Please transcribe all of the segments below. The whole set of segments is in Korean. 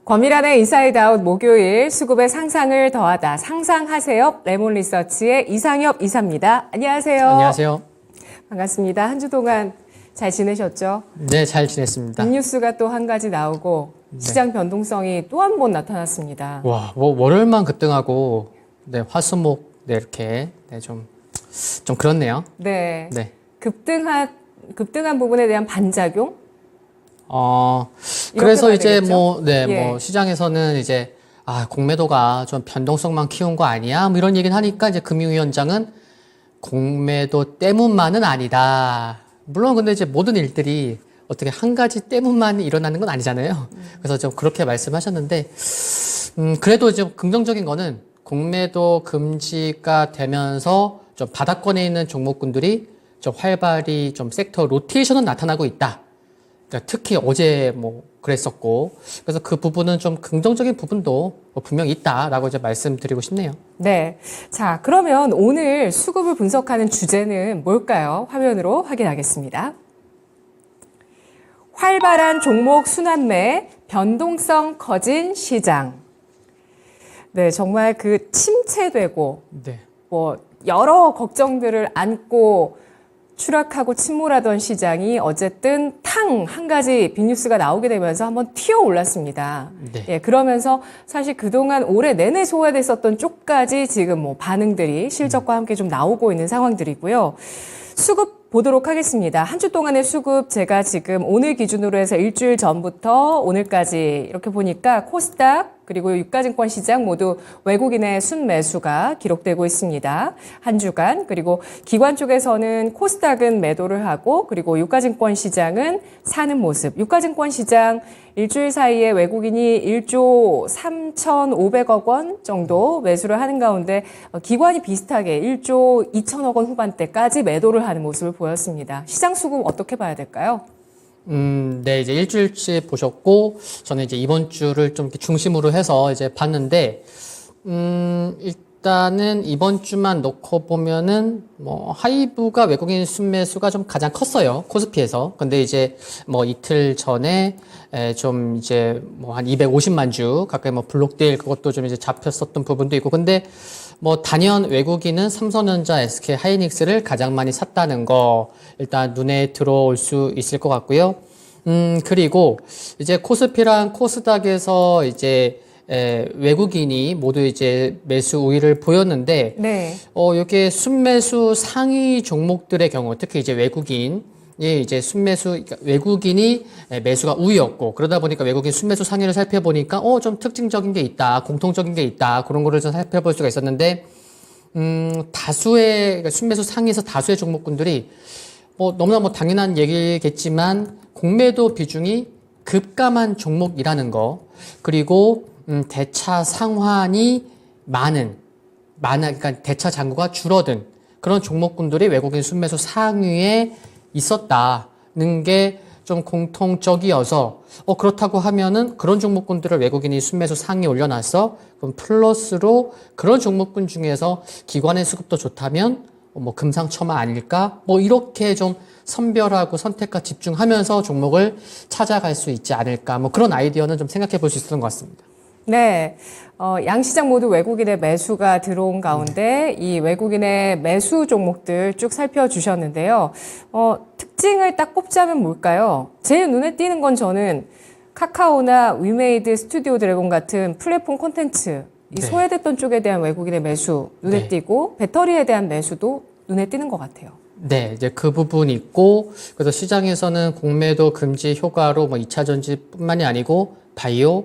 권미란의 인사이드아웃 목요일 수급의 상상을 더하다 상상하세요. 레몬리서치의 이상엽 이사입니다. 안녕하세요. 안녕하세요. 반갑습니다. 한 주 동안 잘 지내셨죠? 네, 잘 지냈습니다. 빅뉴스가 또 한 가지 나오고 시장 변동성이 또 한 번 나타났습니다. 와, 월요일만 급등하고 네, 화수목 네, 이렇게 네, 좀 그렇네요. 네. 네. 급등한 부분에 대한 반작용? 그래서 이제 되겠죠? 뭐, 네, 예. 뭐 시장에서는 이제 공매도가 좀 변동성만 키운 거 아니야? 뭐 이런 얘기를 하니까 이제 금융위원장은 공매도 때문만은 아니다. 물론 근데 이제 모든 일들이 어떻게 한 가지 때문만 일어나는 건 아니잖아요. 그래서 좀 그렇게 말씀하셨는데, 그래도 좀 긍정적인 거는 공매도 금지가 되면서 좀 바닥권에 있는 종목군들이 좀 활발히 좀 섹터 로테이션은 나타나고 있다. 그러니까 특히 어제 뭐 그랬었고, 그래서 그 부분은 좀 긍정적인 부분도 뭐 분명히 있다라고 이제 말씀드리고 싶네요. 네. 자, 그러면 오늘 수급을 분석하는 주제는 뭘까요? 화면으로 확인하겠습니다. 활발한 종목 순환매, 변동성 커진 시장. 네, 정말 그 침체되고 네. 뭐 여러 걱정들을 안고 추락하고 침몰하던 시장이 어쨌든 한 가지 빅뉴스가 나오게 되면서 한번 튀어 올랐습니다. 네. 예, 그러면서 사실 그동안 올해 내내 소화됐었던 쪽까지 지금 뭐 반응들이 실적과 함께 좀 나오고 있는 상황들이고요. 수급 보도록 하겠습니다. 한 주 동안의 수급 제가 지금 오늘 기준으로 해서 일주일 전부터 오늘까지 이렇게 보니까 코스닥 그리고 유가증권 시장 모두 외국인의 순매수가 기록되고 있습니다. 한 주간. 그리고 기관 쪽에서는 코스닥은 매도를 하고 그리고 유가증권 시장은 사는 모습. 유가증권 시장 일주일 사이에 외국인이 1조 3,500억 원 정도 매수를 하는 가운데 기관이 비슷하게 1조 2천억 원 후반대까지 매도를 하는 모습을 보였습니다. 시장 수급 어떻게 봐야 될까요? 네, 이제 일주일치 보셨고, 저는 이제 이번 주를 좀 이렇게 중심으로 해서 이제 봤는데, 일단은 이번 주만 놓고 보면은, 뭐, 하이브가 외국인 순매수가 좀 가장 컸어요. 코스피에서. 근데 이제 뭐 이틀 전에, 좀 이제 뭐 한 250만 주 가까이 뭐 블록딜 그것도 좀 이제 잡혔었던 부분도 있고, 근데 뭐 단연 외국인은 삼성전자, SK 하이닉스를 가장 많이 샀다는 거 일단 눈에 들어올 수 있을 것 같고요. 그리고 이제 코스피랑 코스닥에서 이제 외국인이 모두 이제 매수 우위를 보였는데, 네. 이게 순매수 상위 종목들의 경우, 특히 이제 외국인이 이제 그러니까 외국인이 매수가 우위였고, 그러다 보니까 외국인 순매수 상위를 살펴보니까, 좀 특징적인 게 있다, 공통적인 게 있다, 그런 거를 좀 살펴볼 수가 있었는데, 그러니까 순매수 상위에서 다수의 종목군들이, 너무나 뭐 당연한 얘기겠지만, 공매도 비중이 급감한 종목이라는 거, 그리고, 대차 상환이 그러니까 대차 잔고가 줄어든 그런 종목군들이 외국인 순매수 상위에 있었다는 게 좀 공통적이어서 그렇다고 하면은 그런 종목군들을 외국인이 순매수 상위에 올려놨어. 그럼 플러스로 그런 종목군 중에서 기관의 수급도 좋다면 뭐 금상첨화 아닐까? 뭐 이렇게 좀 선별하고 선택과 집중하면서 종목을 찾아갈 수 있지 않을까? 뭐 그런 아이디어는 좀 생각해 볼 수 있었던 것 같습니다. 네. 양시장 모두 외국인의 매수가 들어온 가운데 이 외국인의 매수 종목들 쭉 살펴주셨는데요. 특징을 딱 꼽자면 뭘까요? 제일 눈에 띄는 건 저는 카카오나 위메이드, 스튜디오 드래곤 같은 플랫폼 콘텐츠, 이 네. 소외됐던 쪽에 대한 외국인의 매수 눈에 네. 띄고 배터리에 대한 매수도 눈에 띄는 것 같아요. 네, 이제 그 부분이 있고, 그래서 시장에서는 공매도 금지 효과로 뭐 2차 전지뿐만이 아니고, 바이오,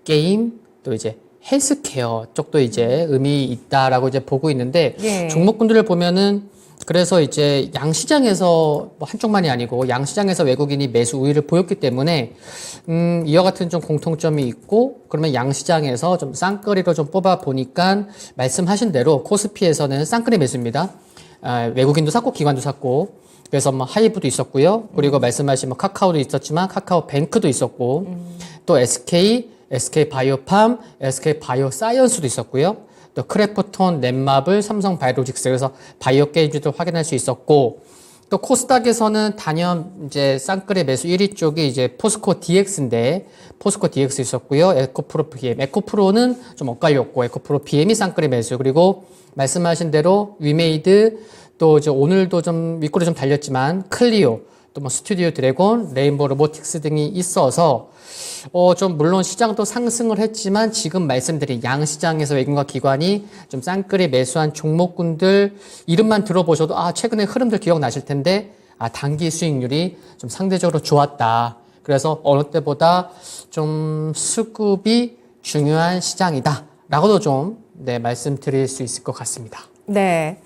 게임, 또 이제 헬스케어 쪽도 이제 의미 있다라고 이제 보고 있는데, 예. 종목군들을 보면은, 그래서 이제 양시장에서 뭐 한쪽만이 아니고, 양시장에서 외국인이 매수 우위를 보였기 때문에, 이와 같은 좀 공통점이 있고, 그러면 양시장에서 좀 쌍끌이로 좀 뽑아 보니까, 말씀하신 대로 코스피에서는 쌍끌이 매수입니다. 외국인도 샀고 기관도 샀고, 그래서 뭐 하이브도 있었고요. 그리고 말씀하신 뭐 카카오도 있었지만 카카오뱅크도 있었고, 또 SK 바이오팜, SK 바이오사이언스도 있었고요. 또 크래프톤, 넷마블, 삼성 바이오로직스, 그래서 바이오 게임즈도 확인할 수 있었고, 또 코스닥에서는 단연 이제 쌍끌의 매수 1위 쪽이 이제 포스코 DX인데 포스코 DX 있었고요. 에코프로 PM. 에코프로는 좀 엇갈렸고 에코프로 PM이 쌍끌의 매수. 그리고 말씀하신 대로 위메이드 또 이제 오늘도 좀 윗골이 좀 달렸지만 클리오 또 뭐 스튜디오 드래곤, 레인보우 로보틱스 등이 있어서 좀 물론 시장도 상승을 했지만 지금 말씀드린 양시장에서 외국인과 기관이 좀 쌍끌이 매수한 종목군들 이름만 들어보셔도 최근에 흐름들 기억나실 텐데 단기 수익률이 좀 상대적으로 좋았다. 그래서 어느 때보다 좀 수급이 중요한 시장이다. 라고도 좀 말씀드릴 수 있을 것 같습니다. 네.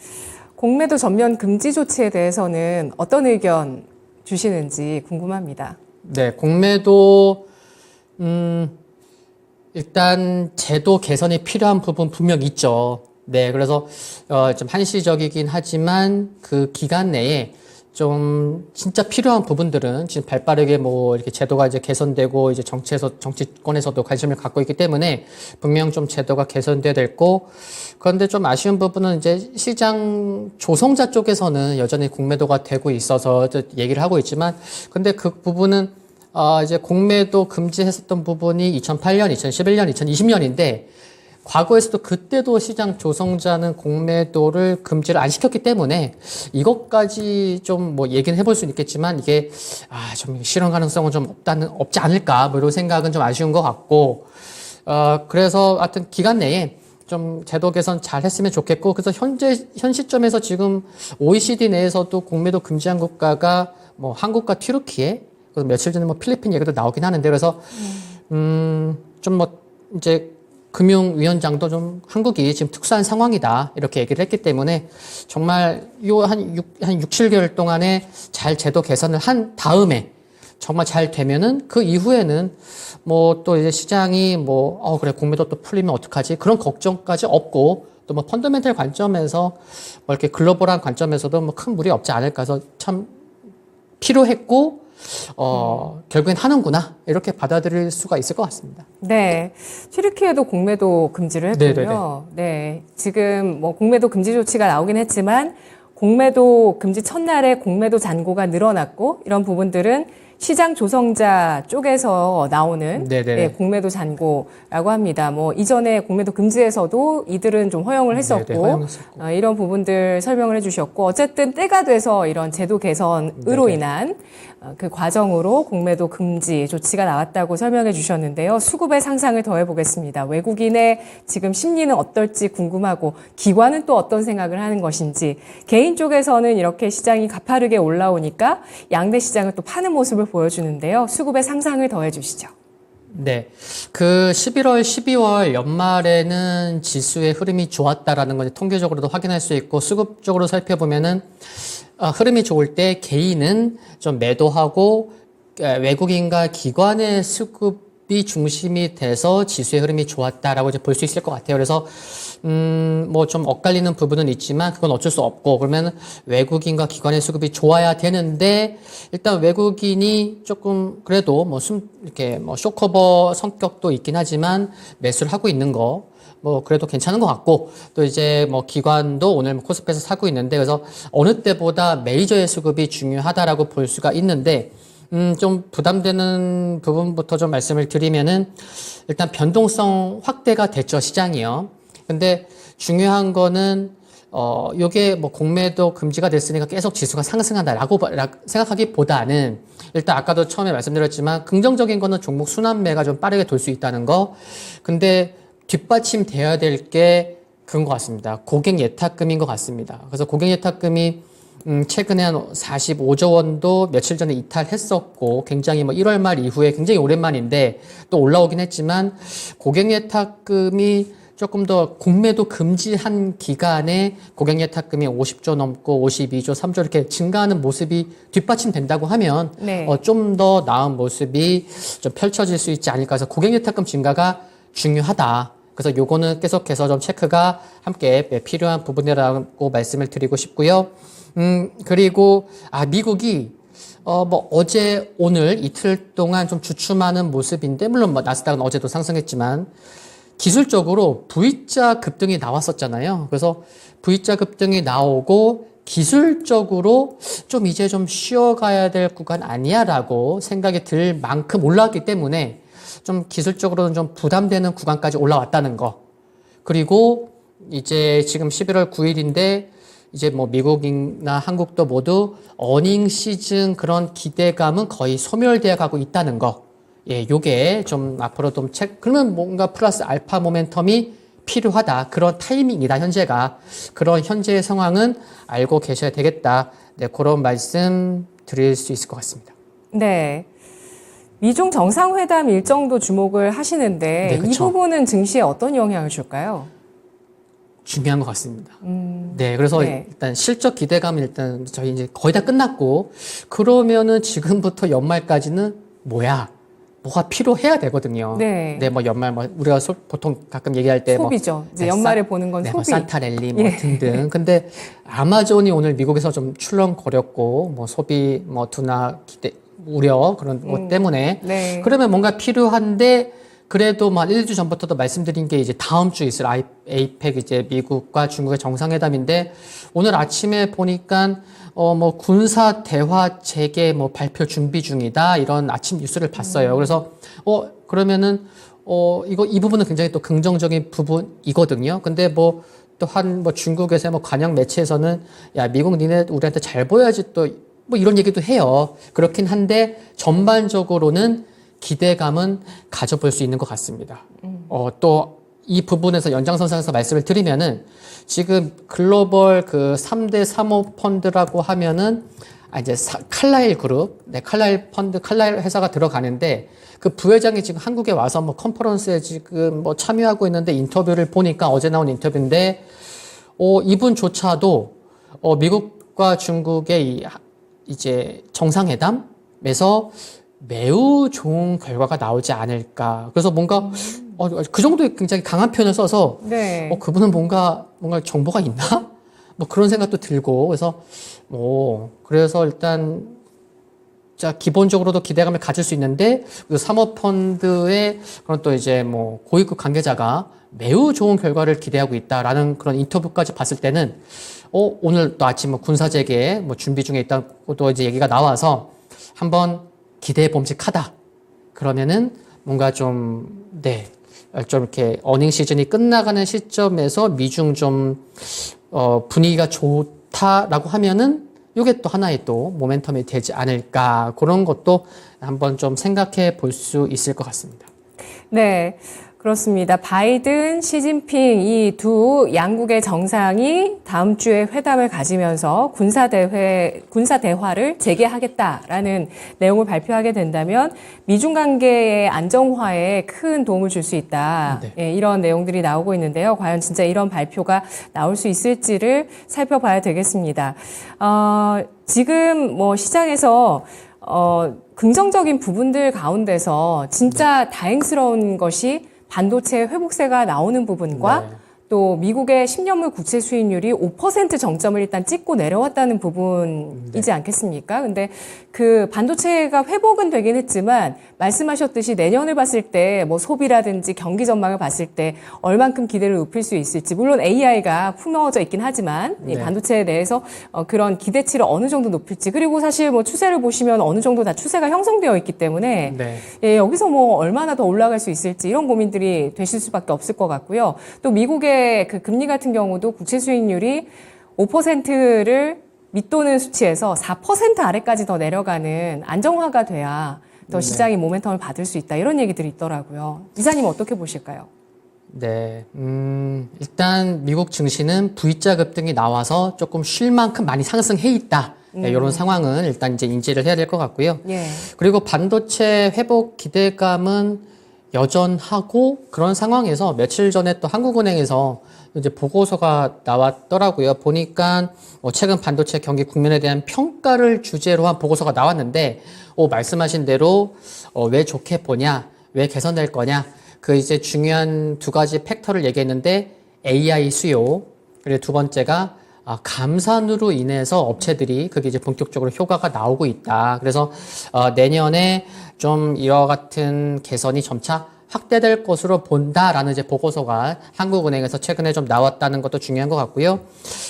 공매도 전면 금지 조치에 대해서는 어떤 의견 주시는지 궁금합니다. 네, 공매도 일단 제도 개선이 필요한 부분 분명 있죠. 네, 그래서 좀 한시적이긴 하지만 그 기간 내에 좀 진짜 필요한 부분들은 지금 발빠르게 뭐 이렇게 제도가 이제 개선되고 이제 정치권에서도 관심을 갖고 있기 때문에 분명 좀 제도가 개선돼야 될 거. 그런데 좀 아쉬운 부분은 이제 시장 조성자 쪽에서는 여전히 공매도가 되고 있어서 얘기를 하고 있지만 근데 그 부분은 이제 공매도 금지했었던 부분이 2008년, 2011년, 2020년인데 과거에서도 그때도 시장 조성자는 공매도를 금지를 안 시켰기 때문에 이것까지 좀 뭐 얘기는 해볼 수는 있겠지만 이게 좀 실현 가능성은 좀 없지 않을까 뭐 이런 생각은 좀 아쉬운 것 같고 그래서 하여튼 기간 내에 좀 제도 개선 잘 했으면 좋겠고 그래서 현 시점에서 지금 OECD 내에서도 공매도 금지한 국가가 뭐 한국과 튀르키예 그래서 며칠 전에 뭐 필리핀 얘기도 나오긴 하는데 그래서 좀 뭐 이제 금융위원장도 좀 한국이 지금 특수한 상황이다 이렇게 얘기를 했기 때문에 정말 한 6, 7개월 동안에 잘 제도 개선을 한 다음에 정말 잘 되면은 그 이후에는 뭐 또 이제 시장이 뭐 그래 공매도 또 풀리면 어떡하지 그런 걱정까지 없고 또 뭐 펀더멘털 관점에서 뭐 이렇게 글로벌한 관점에서도 뭐 큰 무리 없지 않을까 해서 참 필요했고 결국엔 하는구나 이렇게 받아들일 수가 있을 것 같습니다. 네, 튀르키예도 공매도 금지를 했군요. 네, 지금 뭐 공매도 금지 조치가 나오긴 했지만 공매도 금지 첫날에 공매도 잔고가 늘어났고 이런 부분들은 시장 조성자 쪽에서 나오는 공매도 잔고라고 합니다. 뭐 이전에 공매도 금지에서도 이들은 좀 허용을 했었고 이런 부분들 설명을 해주셨고 어쨌든 때가 돼서 이런 제도 개선으로 인한 그 과정으로 공매도 금지 조치가 나왔다고 설명해 주셨는데요. 수급의 상상을 더해 보겠습니다. 외국인의 지금 심리는 어떨지 궁금하고 기관은 또 어떤 생각을 하는 것인지 개인 쪽에서는 이렇게 시장이 가파르게 올라오니까 양대 시장을 또 파는 모습을 보여주는데요. 수급의 상상을 더해 주시죠. 네. 그 11월, 12월 연말에는 지수의 흐름이 좋았다라는 걸 통계적으로도 확인할 수 있고 수급적으로 살펴보면은 흐름이 좋을 때 개인은 좀 매도하고 외국인과 기관의 수급이 중심이 돼서 지수의 흐름이 좋았다라고 이제 볼 수 있을 것 같아요. 그래서 뭐 좀 엇갈리는 부분은 있지만 그건 어쩔 수 없고 그러면 외국인과 기관의 수급이 좋아야 되는데 일단 외국인이 조금 그래도 뭐 이렇게 뭐 쇼커버 성격도 있긴 하지만 매수를 하고 있는 거 뭐 그래도 괜찮은 것 같고 또 이제 뭐 기관도 오늘 코스피에서 사고 있는데 그래서 어느 때보다 메이저의 수급이 중요하다라고 볼 수가 있는데 좀 부담되는 부분부터 좀 말씀을 드리면은 일단 변동성 확대가 됐죠 시장이요. 근데 중요한 거는 요게 뭐 공매도 금지가 됐으니까 계속 지수가 상승한다라고 생각하기보다는 일단 아까도 처음에 말씀드렸지만 긍정적인 거는 종목 순환매가 좀 빠르게 돌 수 있다는 거. 근데 뒷받침돼야 될 게 그런 것 같습니다. 고객 예탁금인 것 같습니다. 그래서 고객 예탁금이 최근에 한 45조 원도 며칠 전에 이탈했었고 굉장히 뭐 1월 말 이후에 굉장히 오랜만인데 또 올라오긴 했지만 고객 예탁금이 조금 더 공매도 금지한 기간에 고객 예탁금이 50조 넘고 52조, 3조 이렇게 증가하는 모습이 뒷받침된다고 하면 좀 더 나은 모습이 좀 펼쳐질 수 있지 않을까 해서 고객 예탁금 증가가 중요하다. 그래서 요거는 계속해서 좀 체크가 함께 필요한 부분이라고 말씀을 드리고 싶고요. 그리고 미국이 뭐 어제 오늘 이틀 동안 좀 주춤하는 모습인데 물론 뭐 나스닥은 어제도 상승했지만 기술적으로 V자 급등이 나왔었잖아요. 그래서 V자 급등이 나오고 기술적으로 좀 이제 좀 쉬어가야 될 구간 아니야라고 생각이 들 만큼 올라왔기 때문에 좀 기술적으로는 좀 부담되는 구간까지 올라왔다는 거. 그리고 이제 지금 11월 9일인데 이제 뭐 미국이나 한국도 모두 어닝 시즌 그런 기대감은 거의 소멸되어 가고 있다는 거. 예, 요게 좀 앞으로 좀 그러면 뭔가 플러스 알파 모멘텀이 필요하다. 그런 타이밍이다, 현재가. 그런 현재의 상황은 알고 계셔야 되겠다. 네, 그런 말씀 드릴 수 있을 것 같습니다. 네. 미중 정상회담 일정도 주목을 하시는데 네, 이 그쵸. 부분은 증시에 어떤 영향을 줄까요? 중요한 것 같습니다. 네, 그래서 네. 일단 실적 기대감은 일단 저희 이제 거의 다 끝났고, 그러면은 지금부터 연말까지는 뭐가 필요해야 되거든요. 네. 뭐 연말 우리가 보통 가끔 얘기할 때 소비죠. 이제 네, 연말에 보는 건 네, 소비. 산타랠리 예. 등등. 근데 아마존이 오늘 미국에서 좀 출렁거렸고, 소비 둔화 기대 우려 그런 것 때문에 네. 그러면 뭔가 필요한데 그래도 한 1주 전부터도 말씀드린 게 이제 다음 주에 있을 에이펙 이제 미국과 중국의 정상회담인데 오늘 아침에 보니까 군사 대화 재개 발표 준비 중이다 이런 아침 뉴스를 봤어요. 그래서 그러면은 이 부분은 굉장히 또 긍정적인 부분이거든요. 근데 또한 중국에서 관영 매체에서는 야 미국 니네 우리한테 잘 보여야지 또 이런 얘기도 해요. 그렇긴 한데 전반적으로는 기대감은 가져볼 수 있는 것 같습니다. 또 이 부분에서 연장선상에서 말씀을 드리면은 지금 글로벌 그 3대 사모펀드라고 하면은 이제 칼라일 그룹, 네, 칼라일 펀드, 칼라일 회사가 들어가는데 그 부회장이 지금 한국에 와서 컨퍼런스에 지금 참여하고 있는데 인터뷰를 보니까 어제 나온 인터뷰인데 이분조차도 미국과 중국의 이제 정상회담에서 매우 좋은 결과가 나오지 않을까. 그래서 뭔가 그 정도의 굉장히 강한 표현을 써서 네. 그분은 뭔가 정보가 있나? 그런 생각도 들고 그래서 일단 자 기본적으로도 기대감을 가질 수 있는데 사모펀드의 그런 또 이제 고위급 관계자가 매우 좋은 결과를 기대하고 있다라는 그런 인터뷰까지 봤을 때는 오늘 또 아침 군사재개 준비 중에 있다고 또 이제 얘기가 나와서 한번 기대해 봄직하다. 그러면은 뭔가 좀 이렇게 어닝 시즌이 끝나가는 시점에서 미중 좀 분위기가 좋다라고 하면은 이게 또 하나의 또 모멘텀이 되지 않을까 그런 것도 한번 좀 생각해 볼 수 있을 것 같습니다. 네. 그렇습니다. 바이든, 시진핑 이 두 양국의 정상이 다음 주에 회담을 가지면서 군사 대화를 재개하겠다라는 내용을 발표하게 된다면 미중 관계의 안정화에 큰 도움을 줄 수 있다. 네. 예, 이런 내용들이 나오고 있는데요. 과연 진짜 이런 발표가 나올 수 있을지를 살펴봐야 되겠습니다. 지금 시장에서 긍정적인 부분들 가운데서 진짜 다행스러운 것이 반도체 회복세가 나오는 부분과 네. 또 미국의 10년물 국채 수익률이 5% 정점을 일단 찍고 내려왔다는 부분이지 않겠습니까? 근데 그 반도체가 회복은 되긴 했지만 말씀하셨듯이 내년을 봤을 때 소비라든지 경기 전망을 봤을 때 얼만큼 기대를 높일 수 있을지 물론 AI가 품어져 있긴 하지만 이 반도체 내에서 그런 기대치를 어느 정도 높일지 그리고 사실 추세를 보시면 어느 정도 다 추세가 형성되어 있기 때문에 예, 여기서 얼마나 더 올라갈 수 있을지 이런 고민들이 되실 수밖에 없을 것 같고요. 또 미국의 그 금리 같은 경우도 국채 수익률이 5%를 밑도는 수치에서 4% 아래까지 더 내려가는 안정화가 돼야 더 시장이 모멘텀을 받을 수 있다. 이런 얘기들이 있더라고요. 이사님 어떻게 보실까요? 네, 일단 미국 증시는 V자 급등이 나와서 조금 쉴 만큼 많이 상승해 있다. 네, 이런 상황은 일단 이제 인지를 해야 될 것 같고요. 예. 그리고 반도체 회복 기대감은 여전하고 그런 상황에서 며칠 전에 또 한국은행에서 이제 보고서가 나왔더라고요. 보니까 최근 반도체 경기 국면에 대한 평가를 주제로 한 보고서가 나왔는데 말씀하신 대로 왜 좋게 보냐, 왜 개선될 거냐 그 이제 중요한 두 가지 팩터를 얘기했는데 AI 수요 그리고 두 번째가 감산으로 인해서 업체들이 그게 이제 본격적으로 효과가 나오고 있다. 그래서 내년에 좀 이와 같은 개선이 점차 확대될 것으로 본다라는 이제 보고서가 한국은행에서 최근에 좀 나왔다는 것도 중요한 것 같고요.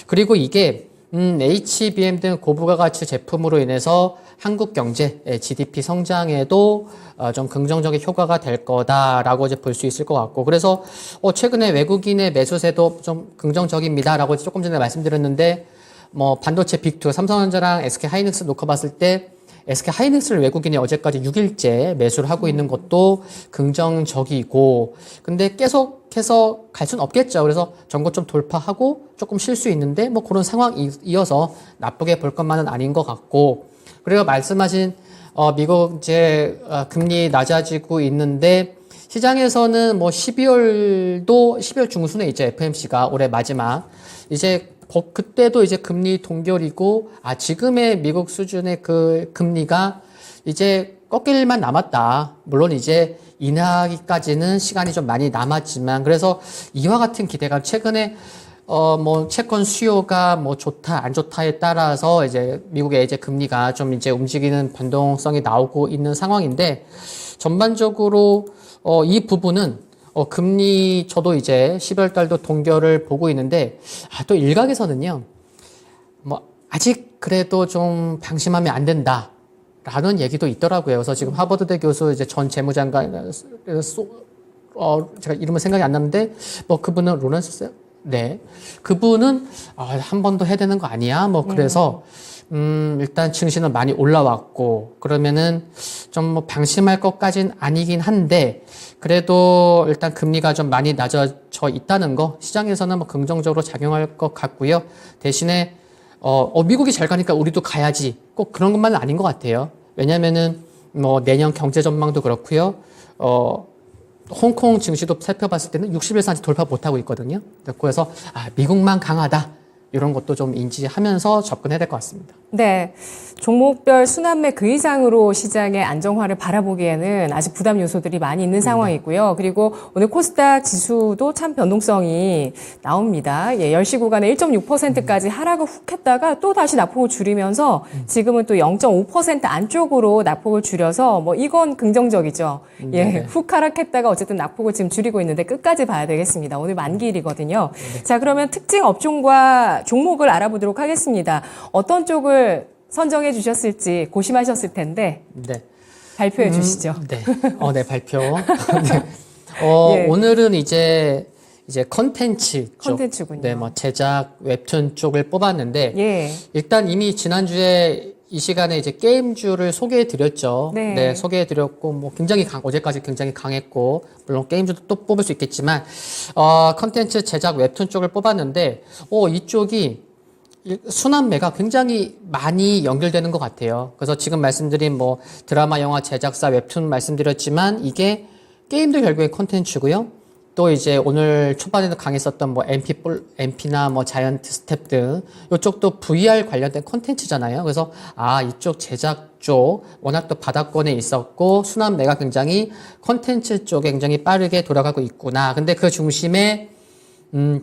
그리고 이게 HBM 등 고부가가치 제품으로 인해서 한국 경제, GDP 성장에도 좀 긍정적인 효과가 될 거다라고 이제 볼 수 있을 것 같고, 그래서 최근에 외국인의 매수세도 좀 긍정적입니다라고 조금 전에 말씀드렸는데, 뭐 반도체 빅2 삼성전자랑 SK 하이닉스 놓고 봤을 때 SK 하이닉스를 외국인이 어제까지 6일째 매수를 하고 있는 것도 긍정적이고, 근데 계속해서 갈 수는 없겠죠. 그래서 전고점 돌파하고 조금 쉴 수 있는데 뭐 그런 상황이어서 나쁘게 볼 것만은 아닌 것 같고, 그리고 말씀하신 미국 이제 금리 낮아지고 있는데 시장에서는 뭐 12월 중순에 이제 FMC가 올해 마지막 이제 그때도 이제 금리 동결이고, 지금의 미국 수준의 그 금리가 이제 꺾일 일만 남았다. 물론 이제 인하기까지는 시간이 좀 많이 남았지만, 그래서 이와 같은 기대감, 최근에 뭐 채권 수요가 뭐 좋다 안 좋다에 따라서 이제 미국의 이제 금리가 좀 이제 움직이는 변동성이 나오고 있는 상황인데, 전반적으로 이 부분은 금리 저도 이제 12월 달도 동결을 보고 있는데, 또 일각에서는요, 뭐 아직 그래도 좀 방심하면 안 된다라는 얘기도 있더라고요. 그래서 지금 하버드대 교수 이제 전 재무장관 제가 이름은 생각이 안 나는데, 뭐 그분은 로렌스세요? 네, 그분은 한 번 더 해야 되는 거 아니야? 뭐 그래서 일단 증시는 많이 올라왔고, 그러면은 좀 뭐 방심할 것까진 아니긴 한데, 그래도 일단 금리가 좀 많이 낮아져 있다는 거 시장에서는 뭐 긍정적으로 작용할 것 같고요. 대신에 미국이 잘 가니까 우리도 가야지, 꼭 그런 것만은 아닌 것 같아요. 왜냐면은 뭐 내년 경제 전망도 그렇고요. 홍콩 증시도 살펴봤을 때는 60일선까지 돌파 못하고 있거든요. 그래서 미국만 강하다, 이런 것도 좀 인지하면서 접근해야 될 것 같습니다. 네. 종목별 순환매 그 이상으로 시장의 안정화를 바라보기에는 아직 부담 요소들이 많이 있는 상황이고요. 그리고 오늘 코스닥 지수도 참 변동성이 나옵니다. 10시 구간에 1.6%까지 하락을 훅 했다가 또 다시 낙폭을 줄이면서 지금은 또 0.5% 안쪽으로 낙폭을 줄여서 뭐 이건 긍정적이죠. 훅 하락했다가 어쨌든 낙폭을 지금 줄이고 있는데 끝까지 봐야 되겠습니다. 오늘 만기일이거든요. 자, 그러면 특징 업종과 종목을 알아보도록 하겠습니다. 어떤 쪽을 선정해 주셨을지 고심하셨을 텐데 네. 발표해 주시죠. 네. 네, 발표. 네. 오늘은 이제 컨텐츠 쪽. 컨텐츠군요. 네, 뭐 제작 웹툰 쪽을 뽑았는데, 일단 이미 지난주에 이 시간에 이제 게임주를 소개해 드렸죠. 네, 소개해 드렸고, 뭐 굉장히 어제까지 굉장히 강했고, 물론 게임주도 또 뽑을 수 있겠지만, 컨텐츠 제작 웹툰 쪽을 뽑았는데, 이쪽이 순환매가 굉장히 많이 연결되는 것 같아요. 그래서 지금 말씀드린 뭐 드라마, 영화, 제작사, 웹툰 말씀드렸지만, 이게 게임도 결국에 컨텐츠고요. 또 이제 오늘 초반에도 강했었던 뭐 MP나 뭐 자이언트 스텝 등 이쪽도 VR 관련된 컨텐츠잖아요. 그래서 이쪽 제작 쪽 워낙 또 바닥권에 있었고 순환매가 굉장히 컨텐츠 쪽에 굉장히 빠르게 돌아가고 있구나. 근데 그 중심에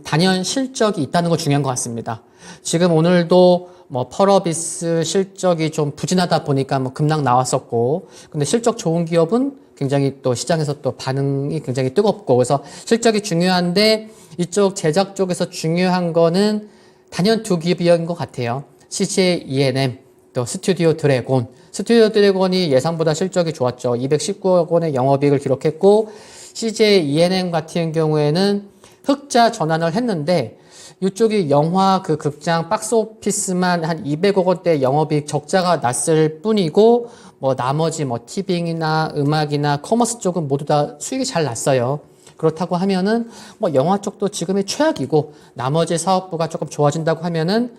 단연 실적이 있다는 거 중요한 것 같습니다. 지금 오늘도 뭐 펄어비스 실적이 좀 부진하다 보니까 뭐 급락 나왔었고, 근데 실적 좋은 기업은 굉장히 또 시장에서 또 반응이 굉장히 뜨겁고, 그래서 실적이 중요한데 이쪽 제작 쪽에서 중요한 거는 단연 두 기업인 것 같아요. CJ ENM, 또 스튜디오 드래곤. 스튜디오 드래곤이 예상보다 실적이 좋았죠. 219억 원의 영업이익을 기록했고, CJ ENM 같은 경우에는 흑자 전환을 했는데, 이쪽이 영화 그 극장 박스오피스만 한 200억 원대 영업이익 적자가 났을 뿐이고, 뭐 나머지 뭐 티빙이나 음악이나 커머스 쪽은 모두 다 수익이 잘 났어요. 그렇다고 하면은 뭐 영화 쪽도 지금이 최악이고 나머지 사업부가 조금 좋아진다고 하면은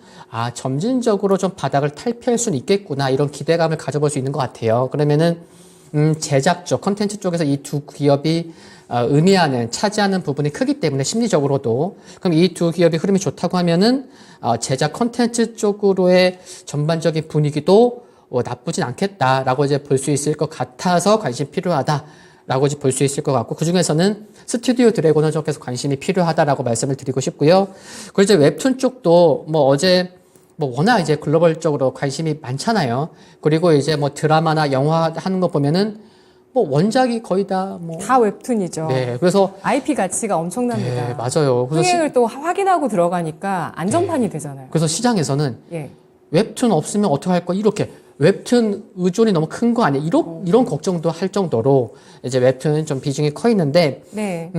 점진적으로 좀 바닥을 탈피할 수는 있겠구나, 이런 기대감을 가져볼 수 있는 것 같아요. 그러면은 제작 쪽, 컨텐츠 쪽에서 이 두 기업이 차지하는 부분이 크기 때문에 심리적으로도, 그럼 이 두 기업이 흐름이 좋다고 하면은 제작 컨텐츠 쪽으로의 전반적인 분위기도 나쁘진 않겠다라고 이제 볼 수 있을 것 같아서 관심 필요하다라고 이제 볼 수 있을 것 같고, 그 중에서는 스튜디오 드래곤은 좀 계속 관심이 필요하다라고 말씀을 드리고 싶고요. 그리고 이제 웹툰 쪽도 뭐 어제 뭐 워낙 이제 글로벌적으로 관심이 많잖아요. 그리고 이제 뭐 드라마나 영화 하는 거 보면은 뭐 원작이 거의 다 뭐. 다 웹툰이죠. 네. 그래서. IP 가치가 엄청납니다. 네, 맞아요. 그래서 흥행을 또 확인하고 들어가니까 안전판이 되잖아요. 그래서 시장에서는 예. 웹툰 없으면 어떻게 할 거야? 이렇게 웹툰 의존이 너무 큰 거 아니야? 이런 걱정도 할 정도로 이제 웹툰 좀 비중이 커 있는데, 네.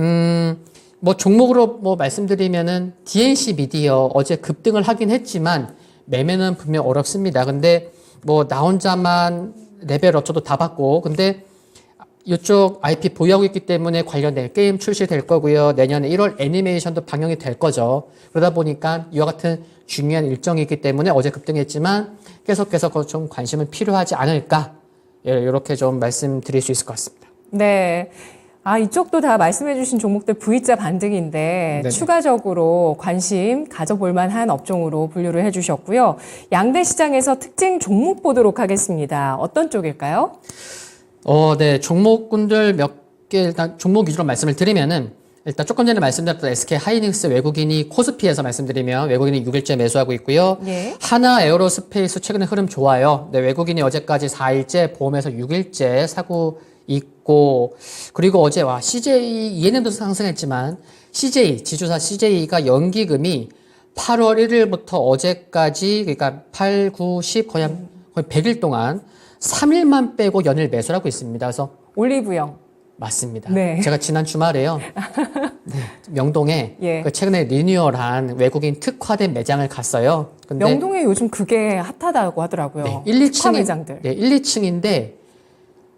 뭐 종목으로 뭐 말씀드리면은 DNC 미디어 어제 급등을 하긴 했지만 매매는 분명 어렵습니다. 근데 뭐 나 혼자만 레벨업쳐도 다 받고, 근데 이쪽 IP 보유하고 있기 때문에 관련된 게임 출시될 거고요. 내년에 1월 애니메이션도 방영이 될 거죠. 그러다 보니까 이와 같은 중요한 일정이 있기 때문에 어제 급등했지만 계속해서 좀 관심은 필요하지 않을까. 예, 이렇게 좀 말씀드릴 수 있을 것 같습니다. 네. 아, 이쪽도 다 말씀해주신 종목들 V자 반등인데 네네. 추가적으로 관심 가져볼 만한 업종으로 분류를 해주셨고요. 양대 시장에서 특징 종목 보도록 하겠습니다. 어떤 쪽일까요? 네. 종목군들 몇 개 일단 종목 위주로 말씀을 드리면은 일단 조금 전에 말씀드렸던 SK 하이닉스 외국인이 코스피에서 말씀드리면 외국인이 6일째 매수하고 있고요. 네. 하나 에어로스페이스 최근에 흐름 좋아요. 네, 외국인이 어제까지 4일째 보험에서 6일째 사고 있고, 그리고 어제 CJ ENM도 상승했지만 CJ 지주사 CJ가 연기금이 8월 1일부터 어제까지 그러니까 8, 9, 10 거의 100일 동안 3일만 빼고 연일 매수를 하고 있습니다. 그래서 올리브영. 맞습니다. 네. 제가 지난 주말에요. 네, 명동에 예. 그 최근에 리뉴얼한 외국인 특화된 매장을 갔어요. 근데 명동에 요즘 그게 핫하다고 하더라고요. 네, 1, 2층 특화 매장들. 네, 1, 2층인데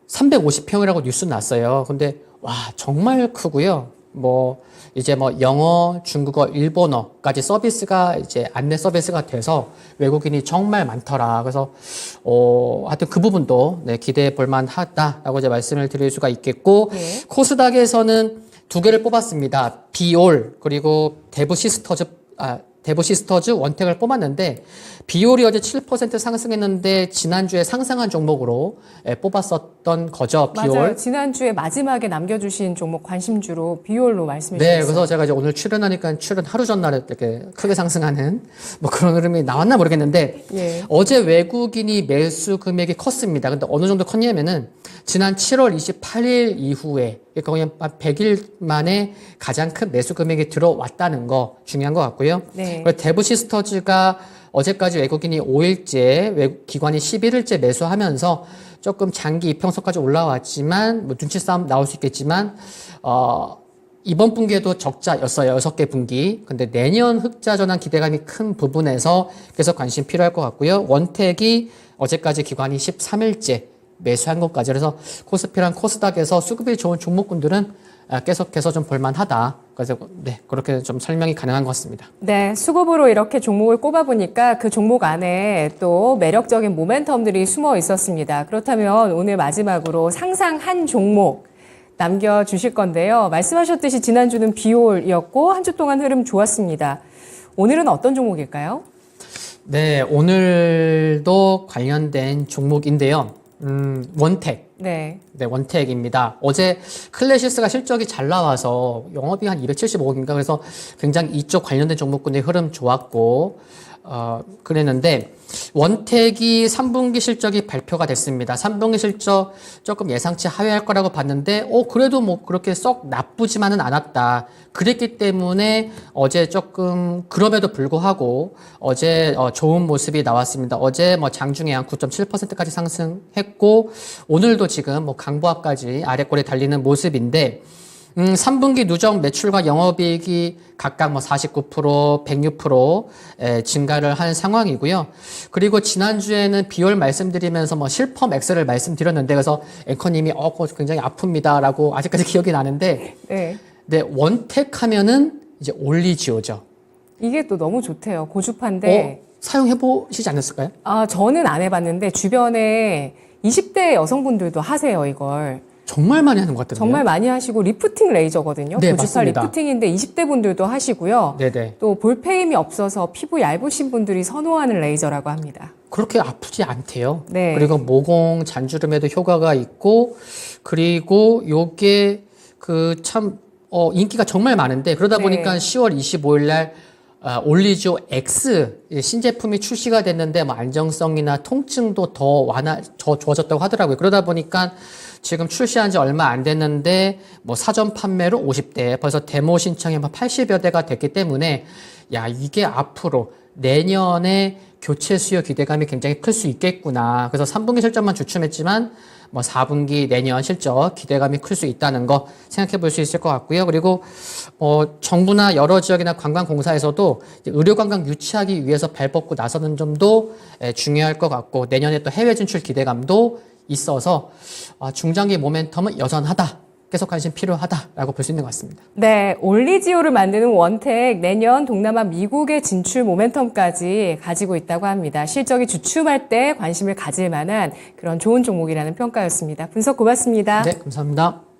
350평이라고 뉴스 났어요. 근데 와, 정말 크고요. 뭐 이제 뭐 영어, 중국어, 일본어까지 서비스가 이제 안내 서비스가 돼서 외국인이 정말 많더라. 그래서 하여튼 그 부분도 네, 기대해 볼 만하다라고 이제 말씀을 드릴 수가 있겠고, 네. 코스닥에서는 두 개를 뽑았습니다. 비올 그리고 대부 시스터즈 원택을 뽑았는데, 비올이 어제 7% 상승했는데 지난주에 상승한 종목으로 뽑았었던 거죠. 비올. 맞아요. 지난주에 마지막에 남겨주신 종목 관심주로 비올로 말씀해 주셨어요. 네, 그래서 제가 이제 오늘 출연하니까 출연 하루 전날에 이렇게 크게 상승하는 뭐 그런 흐름이 나왔나 모르겠는데, 예. 어제 외국인이 매수 금액이 컸습니다. 근데 어느 정도 컸냐면은 지난 7월 28일 이후에 그러니까 그냥 100일 만에 가장 큰 매수 금액이 들어왔다는 거 중요한 것 같고요. 네. 그리고 대부 시스터즈가 어제까지 외국인이 5일째, 기관이 11일째 매수하면서 조금 장기 이평선까지 올라왔지만, 뭐 눈치 싸움 나올 수 있겠지만, 이번 분기에도 적자였어요. 6개 분기. 근데 내년 흑자 전환 기대감이 큰 부분에서 계속 관심 필요할 것 같고요. 원택이 어제까지 기관이 13일째 매수한 것까지. 그래서 코스피랑 코스닥에서 수급이 좋은 종목군들은 계속해서 좀 볼만하다. 그래서 네, 그렇게 좀 설명이 가능한 것 같습니다. 네, 수급으로 이렇게 종목을 꼽아보니까 그 종목 안에 또 매력적인 모멘텀들이 숨어 있었습니다. 그렇다면 오늘 마지막으로 상상한 종목 남겨주실 건데요. 말씀하셨듯이 지난주는 비올이었고 한 주 동안 흐름 좋았습니다. 오늘은 어떤 종목일까요? 네, 오늘도 관련된 종목인데요. 원택. 네. 네, 원택입니다. 어제 클래시스가 실적이 잘 나와서 영업이 한 275억인가 그래서 굉장히 이쪽 관련된 종목군의 흐름 좋았고, 그랬는데, 원택이 3분기 실적이 발표가 됐습니다. 3분기 실적 조금 예상치 하회할 거라고 봤는데, 그래도 뭐 그렇게 썩 나쁘지만은 않았다. 그랬기 때문에 어제 조금, 그럼에도 불구하고 어제 좋은 모습이 나왔습니다. 어제 뭐 장중에 한 9.7%까지 상승했고, 오늘도 지금 뭐 강보합까지 아래꼬리 달리는 모습인데, 3분기 누적 매출과 영업이익이 각각 뭐 49%, 106% 증가를 한 상황이고요. 그리고 지난주에는 비올 말씀드리면서 뭐 실펌 X를 말씀드렸는데, 그래서 앵커님이 그거 굉장히 아픕니다라고 아직까지 기억이 나는데, 네. 네, 원택 하면은 이제 올리지오죠. 이게 또 너무 좋대요. 고주파인데. 사용해 보시지 않았을까요? 저는 안 해봤는데 주변에 20대 여성분들도 하세요, 이걸. 정말 많이 하는 것 같던데요. 정말 많이 하시고 리프팅 레이저거든요. 네, 고주파 맞습니다. 리프팅인데 20대 분들도 하시고요. 네네. 또 볼페임이 없어서 피부 얇으신 분들이 선호하는 레이저라고 합니다. 그렇게 아프지 않대요. 네. 그리고 모공, 잔주름에도 효과가 있고, 그리고 요게 인기가 정말 많은데, 그러다 네. 보니까 10월 25일 날 올리지오 X 신제품이 출시가 됐는데 뭐 안정성이나 통증도 더 좋아졌다고 하더라고요. 그러다 보니까 지금 출시한 지 얼마 안 됐는데 뭐 사전 판매로 50대, 벌써 데모 신청이 뭐 80여 대가 됐기 때문에 야, 이게 앞으로 내년에 교체 수요 기대감이 굉장히 클 수 있겠구나. 그래서 3분기 실적만 주춤했지만 뭐 4분기 내년 실적 기대감이 클 수 있다는 거 생각해 볼 수 있을 것 같고요. 그리고 정부나 여러 지역이나 관광공사에서도 의료 관광 유치하기 위해서 발벗고 나서는 점도 중요할 것 같고 내년에 또 해외 진출 기대감도 있어서 중장기 모멘텀은 여전하다. 계속 관심 필요하다라고 볼 수 있는 것 같습니다. 네, 올리지오를 만드는 원택 내년 동남아 미국의 진출 모멘텀까지 가지고 있다고 합니다. 실적이 주춤할 때 관심을 가질 만한 그런 좋은 종목이라는 평가였습니다. 분석 고맙습니다. 네, 감사합니다.